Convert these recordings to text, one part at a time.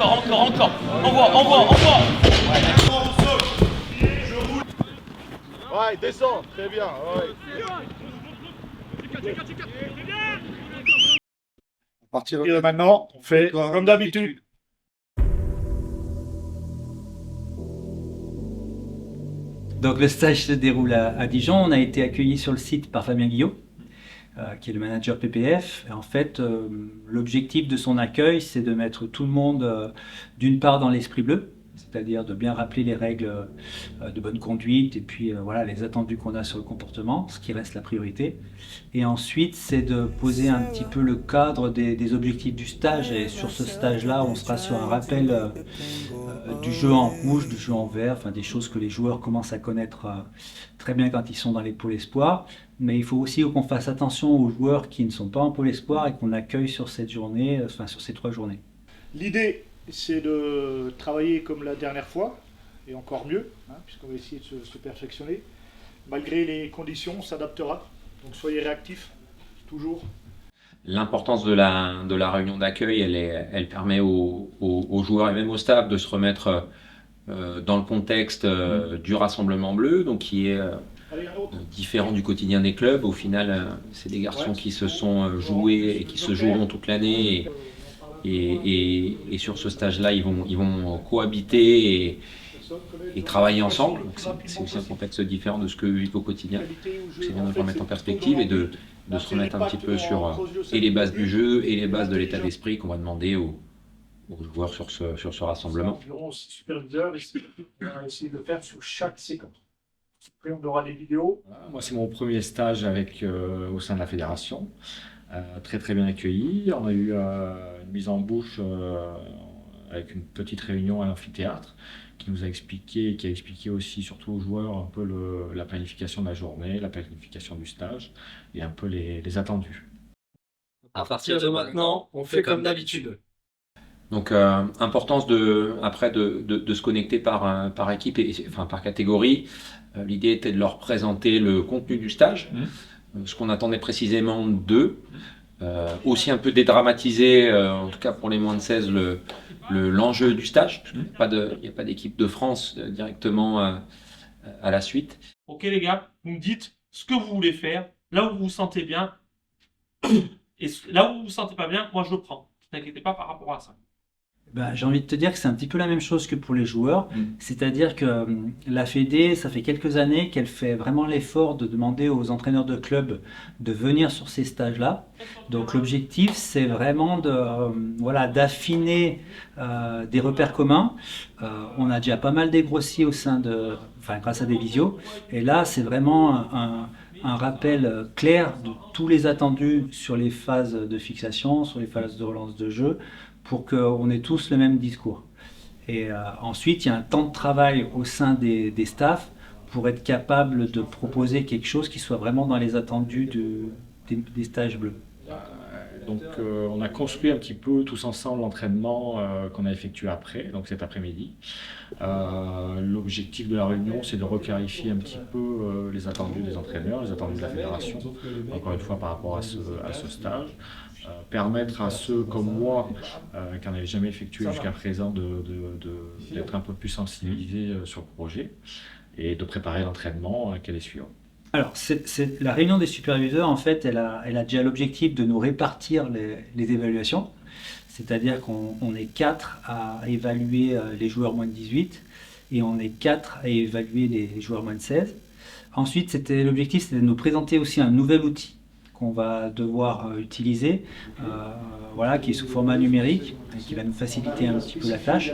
encore. Envoie. Ouais, descends, très bien. Ouais. À partir de maintenant, on fait comme d'habitude. Donc le stage se déroule à Dijon. On a été accueillis sur le site par Fabien Guillot, qui est le manager PPF. Et en fait, l'objectif de son accueil, c'est de mettre tout le monde d'une part dans l'esprit bleu, c'est-à-dire de bien rappeler les règles de bonne conduite et puis voilà, les attendus qu'on a sur le comportement, ce qui reste la priorité. Et ensuite, c'est de poser un petit peu le cadre des objectifs du stage. Et sur ce stage-là, on sera sur un rappel du jeu en rouge, du jeu en vert, enfin des choses que les joueurs commencent à connaître très bien quand ils sont dans les pôles espoirs. Mais il faut aussi qu'on fasse attention aux joueurs qui ne sont pas en pôle espoir et qu'on accueille sur cette journée, enfin sur ces 3 journées. L'idée, c'est de travailler comme la dernière fois, et encore mieux, puisqu'on va essayer de se perfectionner. Malgré les conditions, on s'adaptera. Donc soyez réactifs, toujours. L'importance de la réunion d'accueil, elle permet aux joueurs et même au staff de se remettre dans le contexte du rassemblement bleu, donc qui est différent du quotidien des clubs. Au final, c'est des garçons qui se sont joués et qui se joueront toute l'année. Et sur ce stage-là, ils vont cohabiter et travailler ensemble. C'est aussi un contexte différent de ce que vivent au quotidien. C'est bien de le remettre en perspective et de se remettre un petit peu sur et les bases du jeu et les bases de l'état d'esprit qu'on va demander aux joueurs sur ce rassemblement. Environ 6 superviseurs, on va essayer de le faire sur chaque séquence. Après, on aura des vidéos. Moi, c'est mon premier stage au sein de la fédération. Très très bien accueilli. On a eu une mise en bouche avec une petite réunion à l'amphithéâtre qui nous a expliqué, qui a expliqué aussi surtout aux joueurs un peu la planification de la journée, la planification du stage et un peu les attendus. À partir de maintenant, on fait comme d'habitude. Donc importance après de se connecter par équipe enfin par catégorie. L'idée était de leur présenter le contenu du stage, ce qu'on attendait précisément d'eux. Aussi un peu dédramatiser, en tout cas pour les moins de 16, l'enjeu du stage. Parce qu'il n'y a pas d'équipe de France directement à la suite. Ok les gars, vous me dites ce que vous voulez faire, là où vous vous sentez bien, et là où vous vous sentez pas bien, moi je le prends. Ne t'inquiétez pas par rapport à ça. J'ai envie de te dire que c'est un petit peu la même chose que pour les joueurs, c'est-à-dire que la Fédé, ça fait quelques années qu'elle fait vraiment l'effort de demander aux entraîneurs de club de venir sur ces stages-là. Donc l'objectif, c'est vraiment d'affiner des repères communs. On a déjà pas mal dégrossi grâce à des visios, et là c'est vraiment un rappel clair de tous les attendus sur les phases de fixation, sur les phases de relance de jeu, pour qu'on ait tous le même discours. Et ensuite, il y a un temps de travail au sein des staffs pour être capable de proposer quelque chose qui soit vraiment dans les attendus des stages bleus. Donc on a construit un petit peu tous ensemble l'entraînement qu'on a effectué après, donc cet après-midi. L'objectif de la réunion, c'est de reclarifier un petit peu les attendus des entraîneurs, les attendus de la fédération, encore une fois par rapport à ce stage. Permettre à ceux comme moi, qui n'en avaient jamais effectué jusqu'à présent, d'être un peu plus sensibilisés sur le projet et de préparer l'entraînement qui est suivant. Alors, la réunion des superviseurs, en fait, elle a déjà l'objectif de nous répartir les évaluations. C'est-à-dire qu'on est 4 à évaluer les joueurs moins de 18 et on est 4 à évaluer les joueurs moins de 16. Ensuite, l'objectif, c'était de nous présenter aussi un nouvel outil qu'on va devoir utiliser, qui est sous format numérique et qui va nous faciliter un petit peu la tâche.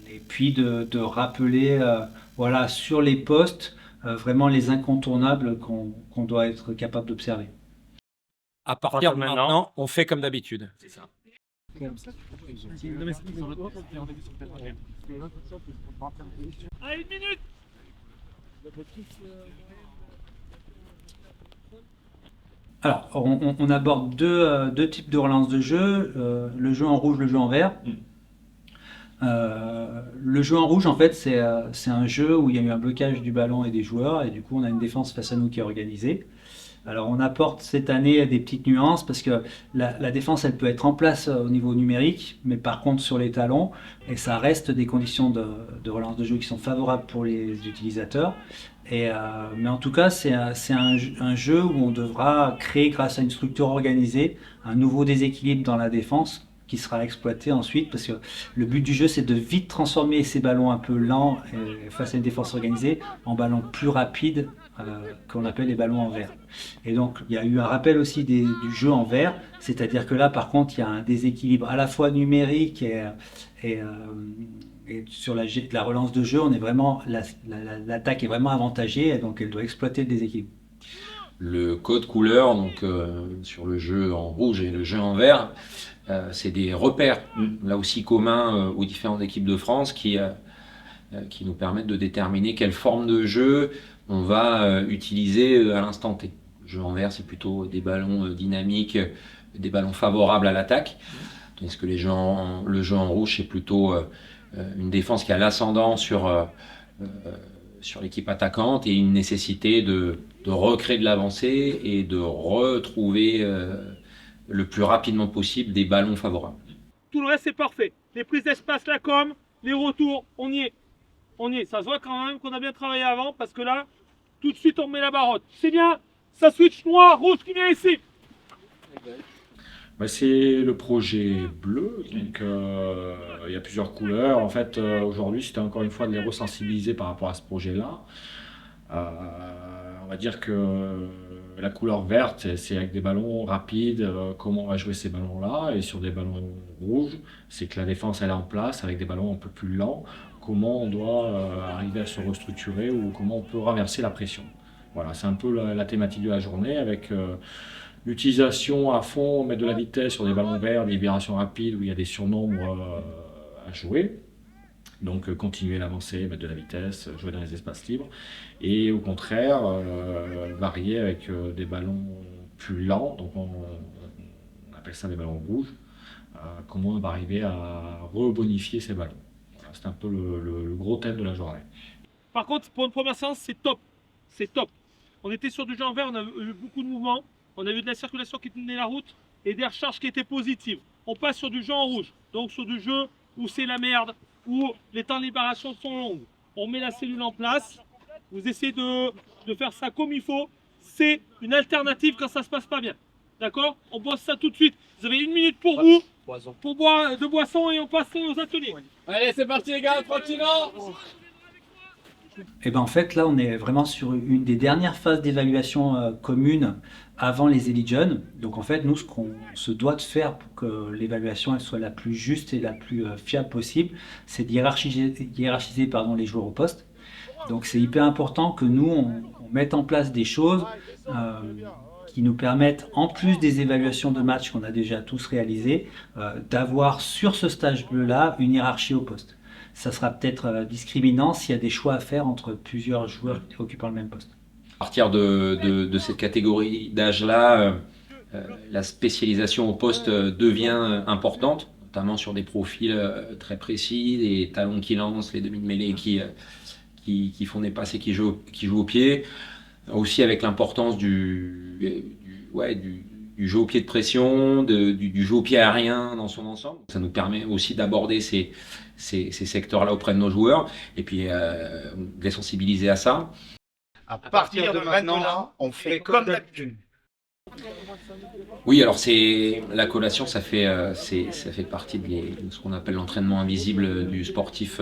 Et puis de rappeler sur les postes vraiment les incontournables qu'on doit être capable d'observer. À partir de maintenant, on fait comme d'habitude. C'est ça. Allez, 1 minute. Alors, on aborde deux types de relance de jeu, le jeu en rouge, le jeu en vert. Le jeu en rouge, en fait, c'est un jeu où il y a eu un blocage du ballon et des joueurs, et du coup, on a une défense face à nous qui est organisée. Alors on apporte cette année des petites nuances parce que la défense elle peut être en place au niveau numérique, mais par contre sur les talons, et ça reste des conditions de relance de jeu qui sont favorables pour les utilisateurs. Mais en tout cas c'est un jeu où on devra créer grâce à une structure organisée un nouveau déséquilibre dans la défense qui sera exploité ensuite parce que le but du jeu c'est de vite transformer ces ballons un peu lents face à une défense organisée en ballons plus rapides qu'on appelle les ballons en verre. Et donc il y a eu un rappel aussi du jeu en verre, c'est-à-dire que là par contre il y a un déséquilibre à la fois numérique et sur la relance de jeu, on est vraiment l'attaque est vraiment avantagée et donc elle doit exploiter le déséquilibre. Le code couleur, donc sur le jeu en rouge et le jeu en vert, c'est des repères, là aussi communs aux différentes équipes de France qui nous permettent de déterminer quelle forme de jeu on va utiliser à l'instant T. Le jeu en vert, c'est plutôt des ballons dynamiques, des ballons favorables à l'attaque, tandis que le jeu en rouge, c'est plutôt une défense qui a l'ascendant sur l'équipe attaquante et une nécessité de recréer de l'avancée et de retrouver le plus rapidement possible des ballons favorables. Tout le reste c'est parfait. Les prises d'espace, la com, les retours, on y est. On y est. Ça se voit quand même qu'on a bien travaillé avant parce que là, tout de suite on met la barotte. C'est bien, ça switch noir, rouge qui vient ici. C'est le projet bleu, donc il y a plusieurs couleurs. En fait, aujourd'hui, c'était encore une fois de les resensibiliser par rapport à ce projet-là. On va dire que la couleur verte, c'est avec des ballons rapides, comment on va jouer ces ballons-là. Et sur des ballons rouges, c'est que la défense elle est en place avec des ballons un peu plus lents. Comment on doit arriver à se restructurer ou comment on peut renverser la pression. Voilà, c'est un peu la thématique de la journée avec l'utilisation à fond, mettre de la vitesse sur des ballons verts, des libérations rapides où il y a des surnombres à jouer. Donc continuer l'avancée, mettre de la vitesse, jouer dans les espaces libres. Et au contraire, varier avec des ballons plus lents, donc on appelle ça des ballons rouges. Comment on va arriver à rebonifier ces ballons. Voilà, c'est un peu le gros thème de la journée. Par contre, pour une première séance, c'est top. C'est top. On était sur du jeu en vert, on a eu beaucoup de mouvements. On a eu de la circulation qui tenait la route et des recharges qui étaient positives. On passe sur du jeu en rouge, donc sur du jeu où c'est la merde, où les temps de libération sont longs. On met la cellule en place, vous essayez de faire ça comme il faut. C'est une alternative quand ça se passe pas bien. D'accord? On bosse ça tout de suite. Vous avez 1 minute pour vous, pour boire de boissons et on passe aux ateliers. Allez, c'est parti les gars, tranquillement. Et ben en fait là on est vraiment sur une des dernières phases d'évaluation commune avant les Elite Jeunes. Donc en fait nous ce qu'on se doit de faire pour que l'évaluation elle soit la plus juste et la plus fiable possible, c'est de hiérarchiser les joueurs au poste. Donc c'est hyper important que nous on mette en place des choses qui nous permettent, en plus des évaluations de match qu'on a déjà tous réalisées, d'avoir sur ce stage bleu là une hiérarchie au poste. Ça sera peut-être discriminant s'il y a des choix à faire entre plusieurs joueurs occupant le même poste. À partir de cette catégorie d'âge-là, la spécialisation au poste devient importante, notamment sur des profils très précis, des talons qui lancent, les demi de mêlée qui font des passes et qui jouent au pied. Aussi avec l'importance du jeu au pied de pression, du jeu au pied aérien dans son ensemble. Ça nous permet aussi d'aborder ces secteurs-là auprès de nos joueurs et puis de les sensibiliser à ça. À partir de maintenant, on fait comme d'habitude. Oui, alors la collation, ça fait partie de ce qu'on appelle l'entraînement invisible du sportif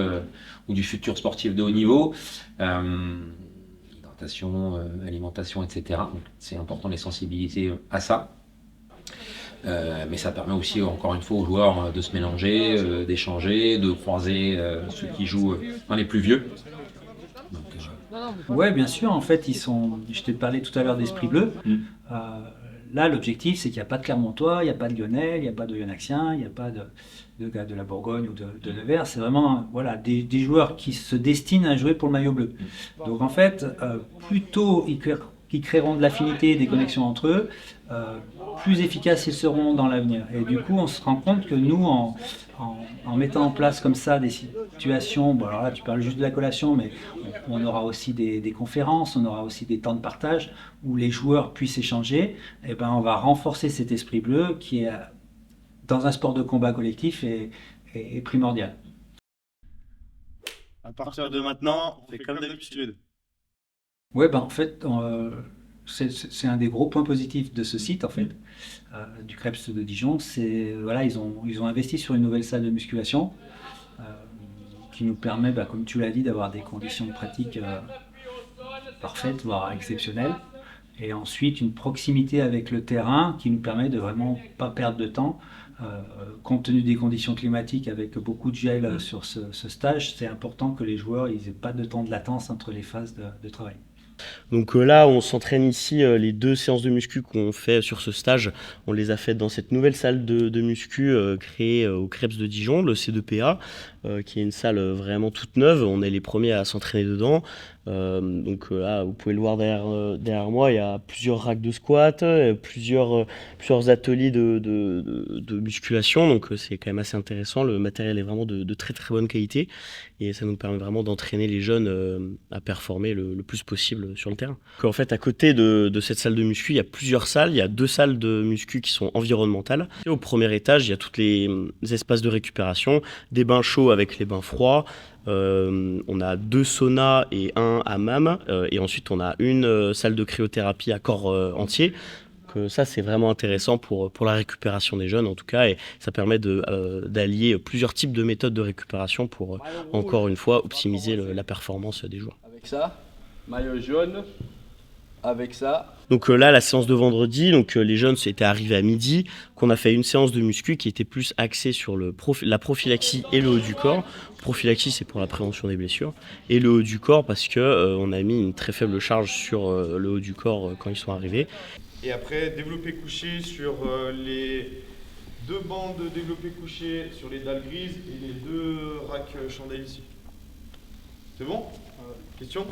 ou du futur sportif de haut niveau. Hydratation, alimentation, etc. Donc, c'est important de les sensibiliser à ça. Mais ça permet aussi, encore une fois, aux joueurs de se mélanger, d'échanger, de croiser ceux qui jouent dans les plus vieux. Ouais, bien sûr. En fait, je t'ai parlé tout à l'heure d'Esprit Bleu. Là, l'objectif, c'est qu'il n'y a pas de Clermontois, il n'y a pas de Lyonnais, il n'y a pas de Yonaxiens, il n'y a pas de gars de la Bourgogne ou de Nevers. C'est vraiment des joueurs qui se destinent à jouer pour le maillot bleu. Donc en fait, plus tôt qui créeront de l'affinité et des connexions entre eux, plus efficaces ils seront dans l'avenir. Et du coup, on se rend compte que nous, en mettant en place comme ça des situations, bon alors là tu parles juste de la collation, mais on aura aussi des conférences, on aura aussi des temps de partage où les joueurs puissent échanger, et ben on va renforcer cet esprit bleu qui est dans un sport de combat collectif est primordial. À partir de maintenant, on fait comme d'habitude. Ouais, ben en fait, c'est un des gros points positifs de ce site, en fait, du Krebs de Dijon. C'est, voilà, ils ont investi sur une nouvelle salle de musculation qui nous permet, bah, comme tu l'as dit, d'avoir des conditions de pratique parfaites, voire exceptionnelles. Et ensuite, une proximité avec le terrain qui nous permet de vraiment pas perdre de temps. Compte tenu des conditions climatiques, avec beaucoup de gel sur ce stage, c'est important que les joueurs n'aient pas de temps de latence entre les phases de travail. Donc là, on s'entraîne ici, les 2 séances de muscu qu'on fait sur ce stage, on les a faites dans cette nouvelle salle de muscu créée au Krebs de Dijon, le C2PA, qui est une salle vraiment toute neuve. On est les premiers à s'entraîner dedans. Donc là, vous pouvez le voir derrière moi, il y a plusieurs racks de squat, plusieurs ateliers de musculation, donc c'est quand même assez intéressant. Le matériel est vraiment de très très bonne qualité et ça nous permet vraiment d'entraîner les jeunes à performer le plus possible sur le terrain. Donc, en fait, à côté de cette salle de muscu, il y a plusieurs salles. Il y a 2 salles de muscu qui sont environnementales. Et au premier étage, il y a tous les espaces de récupération, des bains chauds avec les bains froids. On a 2 saunas et 1 hammam, et ensuite on a une salle de cryothérapie à corps entier. Donc, ça c'est vraiment intéressant pour la récupération des jeunes en tout cas, et ça permet d'allier plusieurs types de méthodes de récupération pour encore une fois optimiser la performance des joueurs. Avec ça, maillot jaune, avec ça. Donc là, la séance de vendredi, donc les jeunes étaient arrivés à midi, qu'on a fait une séance de muscu qui était plus axée sur la prophylaxie et le haut du corps. Prophylaxie, c'est pour la prévention des blessures, et le haut du corps parce que on a mis une très faible charge sur le haut du corps quand ils sont arrivés. Et après, développé couché sur les 2 bandes de développé couché sur les dalles grises et les 2 racks chandelles ici. C'est bon? Question?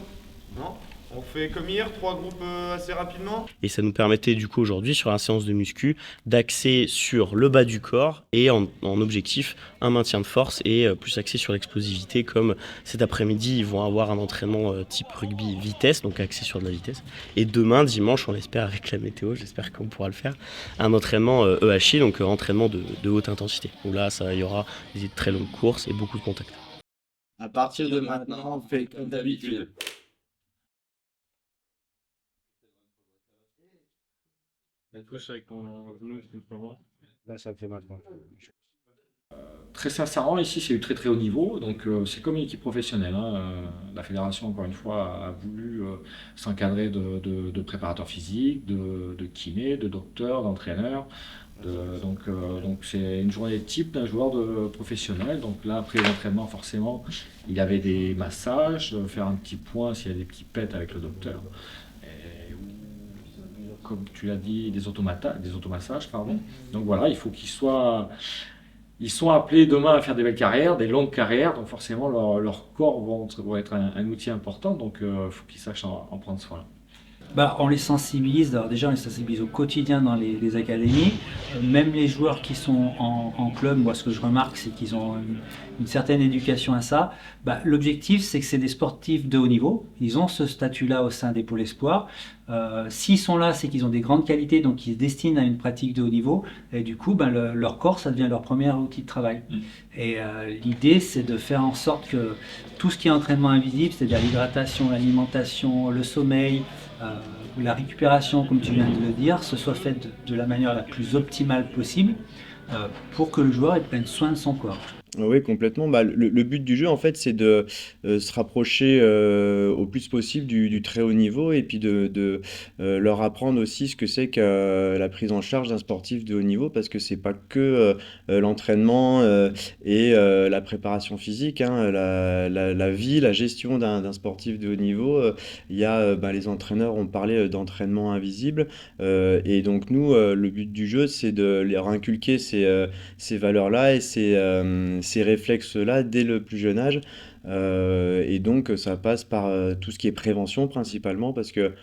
Non? On fait comme hier, 3 groupes assez rapidement. Et ça nous permettait du coup aujourd'hui sur la séance de muscu d'axer sur le bas du corps et en objectif un maintien de force et plus axé sur l'explosivité, comme cet après-midi ils vont avoir un entraînement type rugby vitesse, donc axé sur de la vitesse. Et demain, dimanche, on espère avec la météo, j'espère qu'on pourra le faire, un entraînement EHI, donc entraînement de haute intensité. Où là, il y aura des très longues courses et beaucoup de contacts. À partir de maintenant, on fait comme d'habitude. Là, ça fait maintenant. Très sincèrement, ici c'est du très très haut niveau, donc c'est comme une équipe professionnelle. La fédération, encore une fois, a voulu s'encadrer de préparateurs physiques, de kinés, de docteurs, d'entraîneurs. Donc c'est une journée type d'un joueur professionnel. Donc là, après l'entraînement, forcément, il y avait des massages, faire un petit point s'il y a des petits pets avec le docteur. Comme tu l'as dit, des automassages, pardon. Donc voilà, il faut ils sont appelés demain à faire des belles carrières, des longues carrières, donc forcément leur corps vont être un outil important, donc il faut qu'ils sachent en prendre soin. Bah, on les sensibilise, alors déjà on les sensibilise au quotidien dans les académies, même les joueurs qui sont en club, moi ce que je remarque c'est qu'ils ont une certaine éducation à ça. Bah, l'objectif c'est que c'est des sportifs de haut niveau, ils ont ce statut-là au sein des pôles espoirs. S'ils sont là, c'est qu'ils ont des grandes qualités, donc ils se destinent à une pratique de haut niveau, et du coup ben, leur corps ça devient leur premier outil de travail. Et l'idée c'est de faire en sorte que tout ce qui est entraînement invisible, c'est-à-dire l'hydratation, l'alimentation, le sommeil, la récupération, comme tu viens de le dire, ce soit fait de la manière la plus optimale possible pour que le joueur prenne soin de son corps. Oui, complètement. Bah, le but du jeu, en fait, c'est de se rapprocher au plus possible du très haut niveau et puis de leur apprendre aussi ce que c'est que la prise en charge d'un sportif de haut niveau, parce que c'est pas que l'entraînement et la préparation physique, hein, la vie, la gestion d'un sportif de haut niveau. Il y a les entraîneurs ont parlé d'entraînement invisible, et donc nous, le but du jeu, c'est de leur inculquer ces valeurs-là et ces réflexes-là dès le plus jeune âge. Et donc, ça passe par tout ce qui est prévention principalement, parce que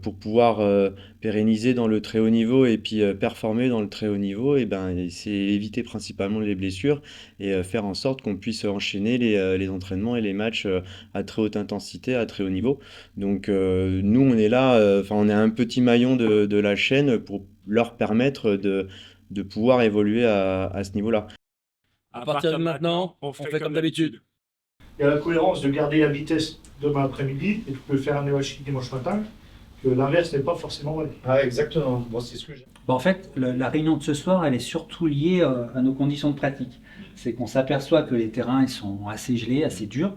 pour pouvoir pérenniser dans le très haut niveau et puis performer dans le très haut niveau, et ben, c'est éviter principalement les blessures et faire en sorte qu'on puisse enchaîner les entraînements et les matchs à très haute intensité, à très haut niveau. Donc, nous, on est là, on est un petit maillon de la chaîne pour leur permettre de pouvoir évoluer à ce niveau-là. À partir de maintenant, on fait comme d'habitude. Il y a la cohérence de garder la vitesse demain après-midi et tu peux faire un EHI dimanche matin, que l'inverse n'est pas forcément vrai. Ah, exactement. Bon, c'est ce que j'ai. Bon, en fait, la réunion de ce soir, elle est surtout liée à nos conditions de pratique. C'est qu'on s'aperçoit que les terrains ils sont assez gelés, assez durs.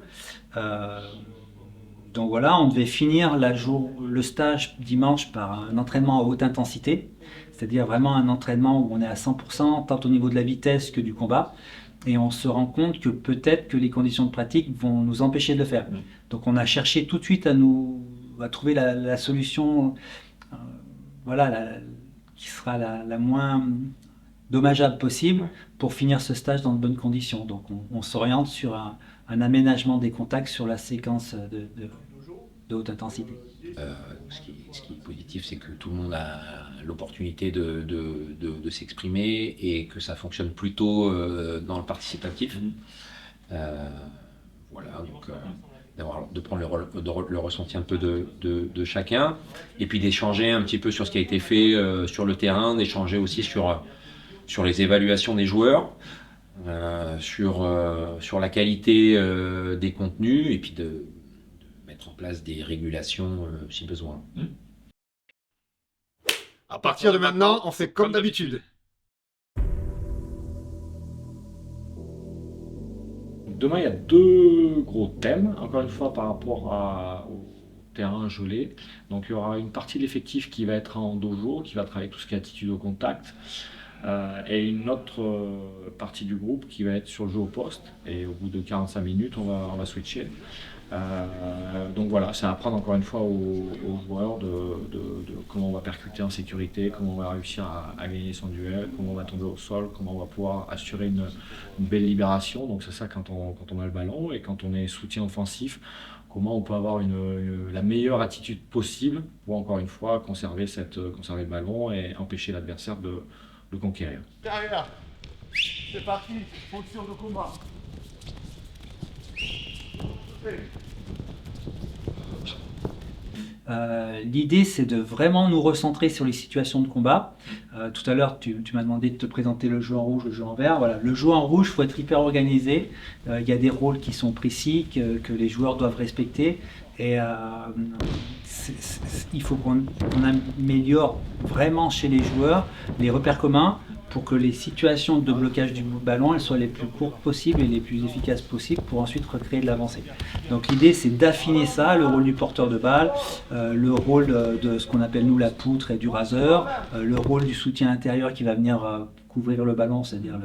Donc voilà, on devait finir le stage dimanche par un entraînement à haute intensité, c'est-à-dire vraiment un entraînement où on est à 100%, tant au niveau de la vitesse que du combat. Et on se rend compte que peut-être que les conditions de pratique vont nous empêcher de le faire. Donc on a cherché tout de suite à trouver la solution qui sera la moins dommageable possible pour finir ce stage dans de bonnes conditions. Donc on s'oriente sur un aménagement des contacts sur la séquence de haute intensité. Ce qui est positif, c'est que tout le monde a l'opportunité de s'exprimer et que ça fonctionne plutôt dans le participatif. Voilà, donc de prendre le ressenti un peu de chacun, et puis d'échanger un petit peu sur ce qui a été fait sur le terrain, d'échanger aussi sur les évaluations des joueurs, sur la qualité des contenus, et puis de mettre en place des régulations si besoin. À partir de maintenant, on fait comme d'habitude. Demain, il y a deux gros thèmes, encore une fois par rapport au terrain gelé. Donc il y aura une partie de l'effectif qui va être en dojo, qui va travailler tout ce qui est attitude au contact, et une autre partie du groupe qui va être sur le jeu au poste. Et au bout de 45 minutes, on va switcher. Donc voilà, c'est apprendre encore une fois aux joueurs de comment on va percuter en sécurité, comment on va réussir à gagner son duel, comment on va tomber au sol, comment on va pouvoir assurer une belle libération. Donc c'est ça quand on a le ballon, et quand on est soutien offensif, comment on peut avoir la meilleure attitude possible pour encore une fois conserver le ballon et empêcher l'adversaire de le conquérir. Derrière, c'est parti, fonction de combat. L'idée, c'est de vraiment nous recentrer sur les situations de combat. Tout à l'heure, tu m'as demandé de te présenter le jeu en rouge, le jeu en vert. Voilà, le jeu en rouge, il faut être hyper organisé. Il y a des rôles qui sont précis, que les joueurs doivent respecter. Et il faut qu'on améliore vraiment chez les joueurs les repères communs pour que les situations de blocage du ballon elles soient les plus courtes possibles et les plus efficaces possibles pour ensuite recréer de l'avancée. Donc l'idée, c'est d'affiner ça, le rôle du porteur de balle, le rôle de ce qu'on appelle nous la poutre et du raseur, le rôle du soutien intérieur qui va venir couvrir le ballon, c'est-à-dire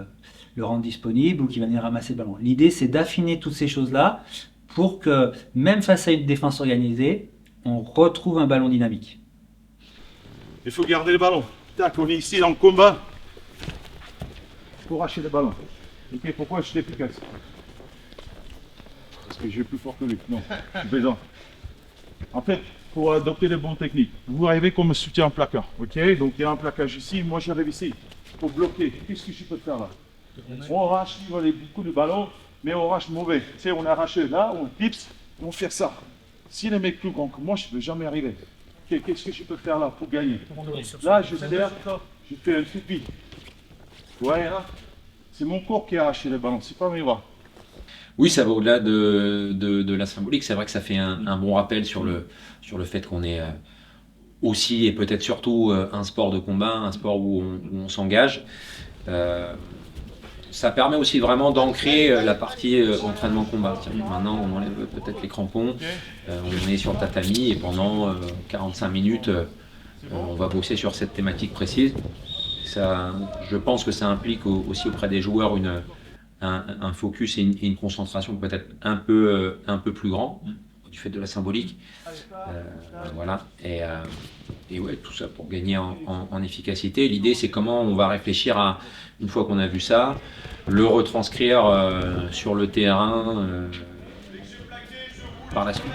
le rendre disponible, ou qui va venir ramasser le ballon. L'idée, c'est d'affiner toutes ces choses-là pour que, même face à une défense organisée, on retrouve un ballon dynamique. Il faut garder le ballon. Tac, on est ici dans le combat. Pour arracher le ballon. Ok, pourquoi je suis efficace? Parce que je suis plus fort que lui. Non, je suis plaisant. En fait, pour adopter les bonnes techniques, vous arrivez comme soutien en placard. Ok, donc il y a un placage ici, moi j'arrive ici. Pour bloquer, qu'est-ce que je peux faire là? On arrache beaucoup de ballons, mais on arrache mauvais. Tu sais, on arrache là, on pips, on fait ça. Si les mecs plus grands que moi, je ne peux jamais arriver. Ok, qu'est-ce que je peux faire là pour gagner? Là, je sers, je fais un toupie. Ouais, hein, c'est mon corps qui a arraché le ballon, c'est pas mes bras. Oui, ça va au-delà de la symbolique. C'est vrai que ça fait un bon rappel sur le fait qu'on est aussi et peut-être surtout un sport de combat, un sport où on s'engage. Ça permet aussi vraiment d'ancrer la partie entraînement combat. Maintenant, on enlève peut-être les crampons, on est sur le tatami et pendant 45 minutes, on va bosser sur cette thématique précise. Je pense que ça implique aussi auprès des joueurs un focus et une concentration peut-être un peu plus grand. du fait de la symbolique. Voilà. Et ouais, tout ça pour gagner en efficacité. L'idée, c'est comment on va réfléchir à, une fois qu'on a vu ça, le retranscrire sur le terrain par la suite.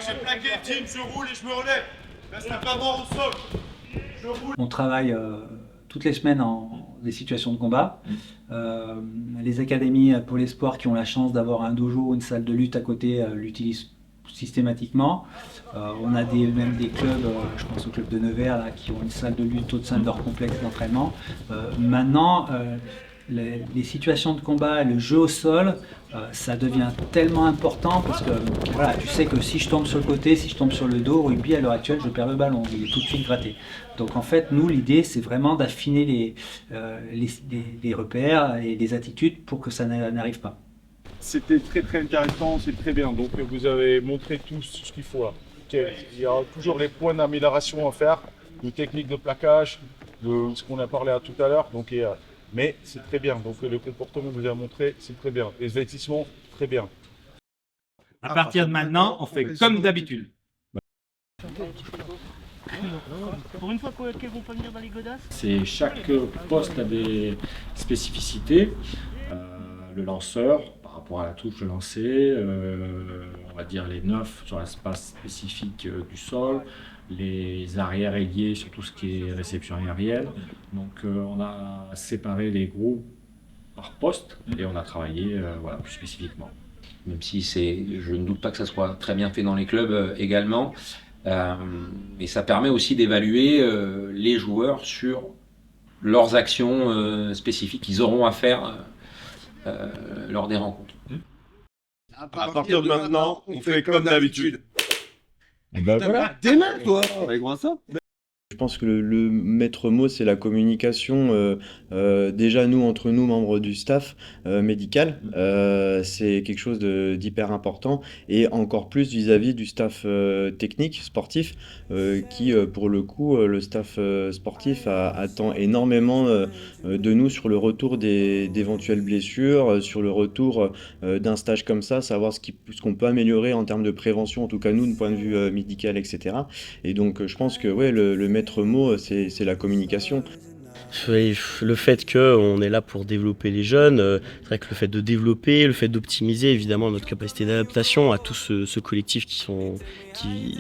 J'ai plaqué, team, je roule et je me relève. Reste pas mort au sol. Je roule. On travaille toutes les semaines en des situations de combat. Les académies pour les sports qui ont la chance d'avoir un dojo ou une salle de lutte à côté l'utilisent systématiquement. On a même des clubs, je pense au club de Nevers, là, qui ont une salle de lutte au sein de leur complexe d'entraînement. Maintenant, les situations de combat et le jeu au sol, ça devient tellement important parce que voilà, tu sais que si je tombe sur le côté, si je tombe sur le dos, au rugby à l'heure actuelle, je perds le ballon, il est tout de suite gratté. Donc en fait, nous, l'idée, c'est vraiment d'affiner les repères et les attitudes pour que ça n'arrive pas. C'était très très intéressant, c'est très bien. Donc vous avez montré tout ce qu'il faut là. Il y a toujours les points d'amélioration à faire, de technique de plaquage, de ce qu'on a parlé tout à l'heure. Donc mais c'est très bien. Donc le comportement que vous avez montré, c'est très bien. Les investissements, très bien. À partir de maintenant, on fait comme d'habitude. Pour une fois qu'elles vont pas venir dans les godasses. Chaque poste a des spécificités. Le lanceur, par rapport à la touche de lancer, on va dire les 9 sur l'espace spécifique du sol, les arrières ailiers sur tout ce qui est réception aérienne. Donc on a séparé les groupes par poste et on a travaillé voilà, plus spécifiquement. Même si je ne doute pas que ça soit très bien fait dans les clubs également, mais ça permet aussi d'évaluer les joueurs sur leurs actions spécifiques qu'ils auront à faire lors des rencontres. À partir de maintenant, on fait comme d'habitude. Et ben voilà. Demain, toi, avec moi ça. Je pense que le maître mot, c'est la communication. Déjà, nous, entre nous, membres du staff médical, c'est quelque chose d'hyper important. Et encore plus vis-à-vis du staff technique, sportif, qui, pour le coup, le staff sportif attend énormément de nous sur le retour d'éventuelles blessures, sur le retour d'un stage comme ça, savoir ce qu'on peut améliorer en termes de prévention, en tout cas nous, de point de vue médical, etc. Et donc, je pense que ouais, le maître mot, c'est la communication. Le fait qu'on est là pour développer les jeunes, c'est vrai que le fait de développer, le fait d'optimiser évidemment notre capacité d'adaptation à tout ce collectif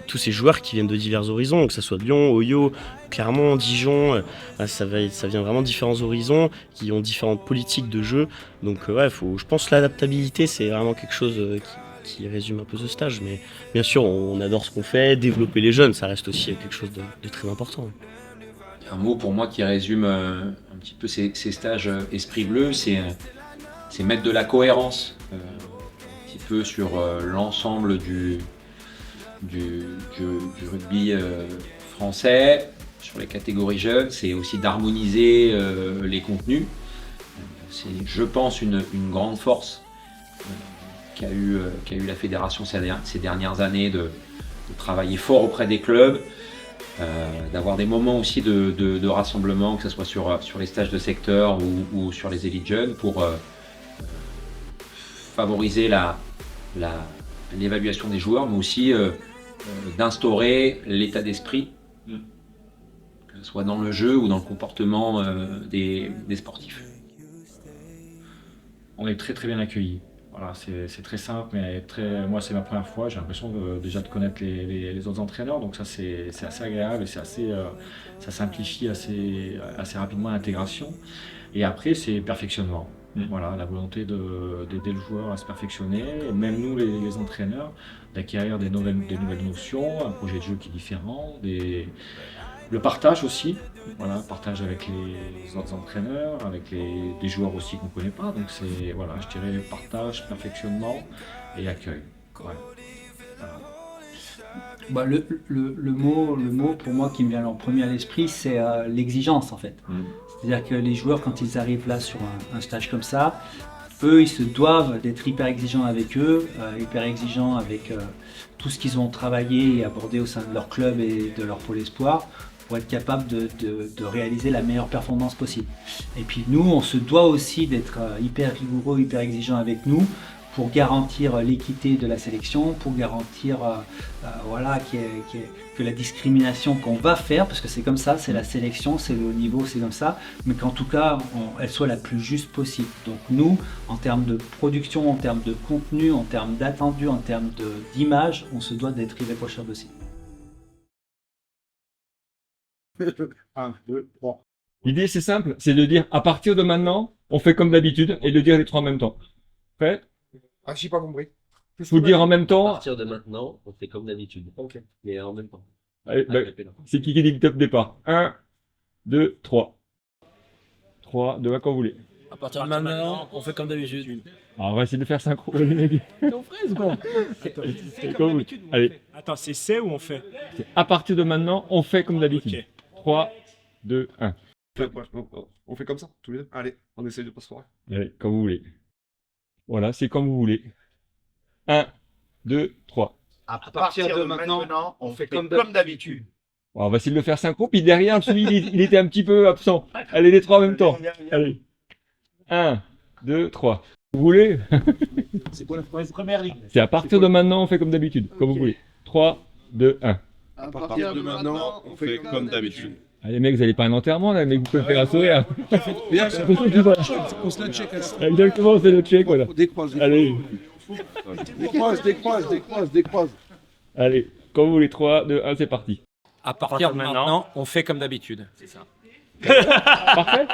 tous ces joueurs qui viennent de divers horizons, que ce soit de Lyon, Oyo, Clermont, Dijon, ça vient vraiment de différents horizons qui ont différentes politiques de jeu. Donc ouais, je pense que l'adaptabilité c'est vraiment quelque chose qui résume un peu ce stage, mais bien sûr on adore ce qu'on fait, développer les jeunes, ça reste aussi quelque chose de très important. Un mot pour moi qui résume un petit peu ces stages Esprit Bleu, c'est mettre de la cohérence un petit peu sur l'ensemble du rugby français, sur les catégories jeunes, c'est aussi d'harmoniser les contenus. C'est, je pense, une grande force qu'a eu la fédération ces dernières années de travailler fort auprès des clubs, d'avoir des moments aussi de rassemblement, que ce soit sur les stages de secteur ou sur les élites jeunes, pour favoriser l'évaluation des joueurs, mais aussi d'instaurer l'état d'esprit, que ce soit dans le jeu ou dans le comportement des sportifs. On est très très bien accueillis. Voilà, c'est très simple, mais moi c'est ma première fois, j'ai l'impression déjà de connaître les autres entraîneurs, donc ça c'est assez agréable et ça simplifie assez rapidement l'intégration. Et après c'est perfectionnement. Voilà, la volonté d'aider le joueur à se perfectionner, et même nous les entraîneurs, d'acquérir des nouvelles notions, un projet de jeu qui est différent, le partage aussi, voilà, partage avec les autres entraîneurs, avec des joueurs aussi qu'on ne connaît pas. Donc c'est, voilà, je dirais partage, perfectionnement et accueil. Ouais. Bah, Voilà. le mot pour moi qui me vient en premier à l'esprit, c'est l'exigence en fait. C'est-à-dire que les joueurs, quand ils arrivent là sur un stage comme ça, eux, ils se doivent d'être hyper exigeants avec eux, hyper exigeants avec tout ce qu'ils ont travaillé et abordé au sein de leur club et de leur pôle espoir, pour être capable de réaliser la meilleure performance possible. Et puis nous, on se doit aussi d'être hyper rigoureux, hyper exigeants avec nous, pour garantir l'équité de la sélection, pour garantir voilà, que la discrimination qu'on va faire, parce que c'est comme ça, c'est la sélection, c'est le haut niveau, c'est comme ça, mais qu'en tout cas, elle soit la plus juste possible. Donc nous, en termes de production, en termes de contenu, en termes d'attendu, en termes d'image, on se doit d'être irréprochable aussi. 1, 2, 3. L'idée, c'est simple, c'est de dire, à partir de maintenant, on fait comme d'habitude, et de dire les trois en même temps. Prêt? Ah, j'ai pas compris. Faut le dire en même temps. À partir de maintenant, on fait comme d'habitude. Ok. Mais en même temps. Allez, c'est qui dit le top départ? 1, 2, 3. 3, 2, quand vous voulez. À partir de maintenant, on fait comme d'habitude. Alors, on va essayer de faire synchro, les mecs. T'es aux fraises ou quoi? Allez. Attends, c'est ou on fait? À partir de maintenant, on fait comme d'habitude. Ok. 3, 2, 1. On fait comme ça, tous les deux. Allez, on essaye de pas se foirer. Allez, comme vous voulez. Voilà, c'est comme vous voulez. 1, 2, 3. À partir de maintenant, on fait comme d'habitude. On va essayer de le faire synchro, puis derrière, celui il était un petit peu absent. Allez, les trois en même temps. Allez. 1, 2, 3. Vous voulez? C'est pour la première ligne. C'est à partir de maintenant, on fait comme d'habitude, comme vous voulez. 3, 2, 1. À partir de maintenant, on fait comme d'habitude. Allez, mecs, vous n'allez pas à un enterrement, là, mais vous pouvez faire un sourire. Bien, on se le check. Exactement, c'est le check, voilà. Décroise. Allez. Décroise. Allez, comme vous voulez, 3, 2, 1, c'est parti. À partir de maintenant, on fait comme d'habitude. C'est ça. Parfait.